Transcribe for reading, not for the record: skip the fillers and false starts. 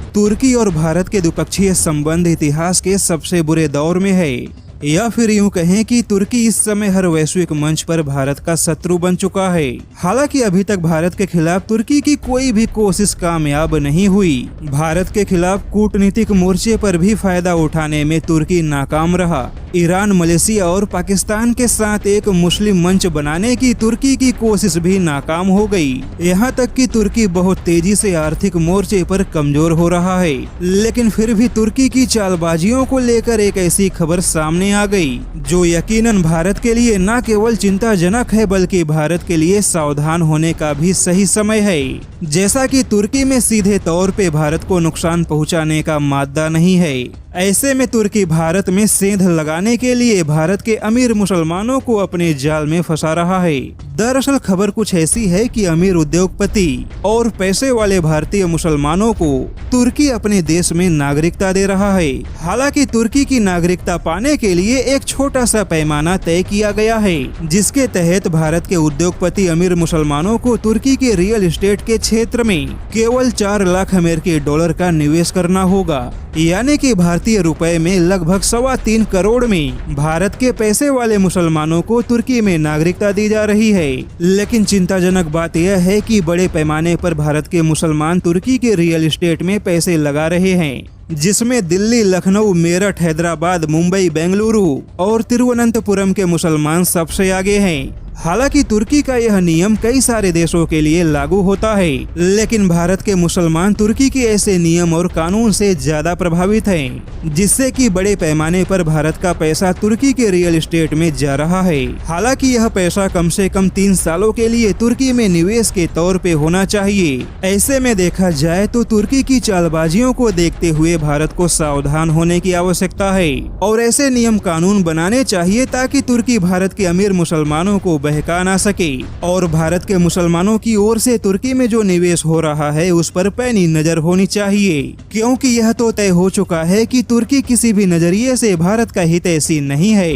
तुर्की और भारत के द्विपक्षीय संबंध इतिहास के सबसे बुरे दौर में है, या फिर यूं कहें कि तुर्की इस समय हर वैश्विक मंच पर भारत का शत्रु बन चुका है। हालांकि अभी तक भारत के खिलाफ तुर्की की कोई भी कोशिश कामयाब नहीं हुई। भारत के खिलाफ कूटनीतिक मोर्चे पर भी फायदा उठाने में तुर्की नाकाम रहा। ईरान, मलेशिया और पाकिस्तान के साथ एक मुस्लिम मंच बनाने की तुर्की की कोशिश भी नाकाम हो गई। यहाँ तक कि तुर्की बहुत तेजी से आर्थिक मोर्चे पर कमजोर हो रहा है। लेकिन फिर भी तुर्की की चालबाजियों को लेकर एक ऐसी खबर सामने आ गई जो यकीनन भारत के लिए न केवल चिंताजनक है बल्कि भारत के लिए सावधान होने का भी सही समय है। जैसा कि तुर्की में सीधे तौर पे भारत को नुकसान पहुंचाने का मादा नहीं है, ऐसे में तुर्की भारत में सेंध लगाने के लिए भारत के अमीर मुसलमानों को अपने जाल में फंसा रहा है। दरअसल खबर कुछ ऐसी है कि अमीर उद्योगपति और पैसे वाले भारतीय मुसलमानों को तुर्की अपने देश में नागरिकता दे रहा है। हालांकि तुर्की की नागरिकता पाने के लिए एक छोटा सा पैमाना तय किया गया है, जिसके तहत भारत के उद्योगपति अमीर मुसलमानों को तुर्की के रियल एस्टेट के क्षेत्र में केवल 4 लाख अमेरिकी डॉलर का निवेश करना होगा, यानी कि भारतीय रुपए में लगभग 3.25 करोड़ में भारत के पैसे वाले मुसलमानों को तुर्की में नागरिकता दी जा रही है। लेकिन चिंताजनक बात यह है कि बड़े पैमाने पर भारत के मुसलमान तुर्की के रियल एस्टेट में पैसे लगा रहे हैं, जिसमें दिल्ली, लखनऊ, मेरठ, हैदराबाद, मुंबई, बेंगलुरु और तिरुवनंतपुरम के मुसलमान सबसे आगे हैं। हालांकि तुर्की का यह नियम कई सारे देशों के लिए लागू होता है, लेकिन भारत के मुसलमान तुर्की के ऐसे नियम और कानून से ज्यादा प्रभावित हैं, जिससे कि बड़े पैमाने पर भारत का पैसा तुर्की के रियल एस्टेट में जा रहा है। हालांकि यह पैसा कम से कम 3 सालों के लिए तुर्की में निवेश के तौर पे होना चाहिए। ऐसे में देखा जाए तो तुर्की की चालबाजियों को देखते हुए भारत को सावधान होने की आवश्यकता है और ऐसे नियम कानून बनाने चाहिए ताकि तुर्की भारत के अमीर मुसलमानों को बहका ना सके और भारत के मुसलमानों की ओर से तुर्की में जो निवेश हो रहा है उस पर पैनी नजर होनी चाहिए, क्योंकि यह तो तय हो चुका है कि तुर्की किसी भी नजरिए से भारत का हितैषी नहीं है।